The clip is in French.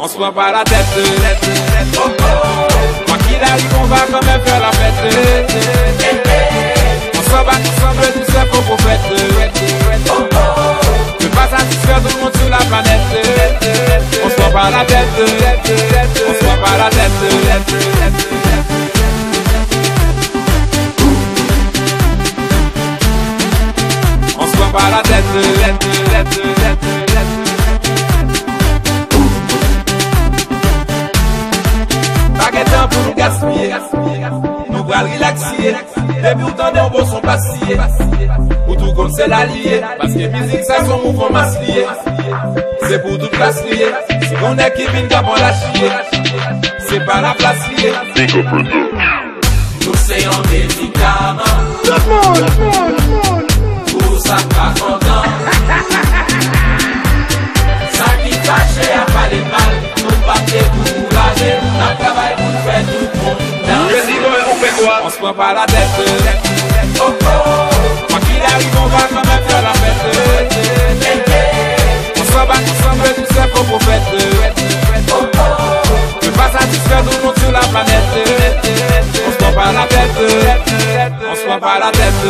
On se prend pas la tête, quoi qu'il arrive on va quand même faire la fête. On s'en bat ensemble, tous ces faux prophètes. Ne pas satisfaire tout le monde sur la planète. On se prend pas la tête, on se prend pas la tête. On se prend pas la tête. Pour nous gaspiller, nous va relaxer. Depuis autant de beaux sont passés. Pour tout comme c'est l'allié. Parce que musique ça son mouvement masqué. C'est pour toute place liée. Si on est qui vient d'abord la chier, c'est pas la place liée. Nous c'est un médicament. Pour ça pas content. Ça qui cache à pas les mal. Nous pas décourager. On travaille pour faire tout le monde. On fait quoi? On se prend pas la tête. Quoi qu'il arrive, on va quand même faire la fête. On s'en bat ensemble, tous ces faux prophètes. Ne pas satisfaire tout le monde sur la planète. On se prend pas la tête. On se prend pas la tête.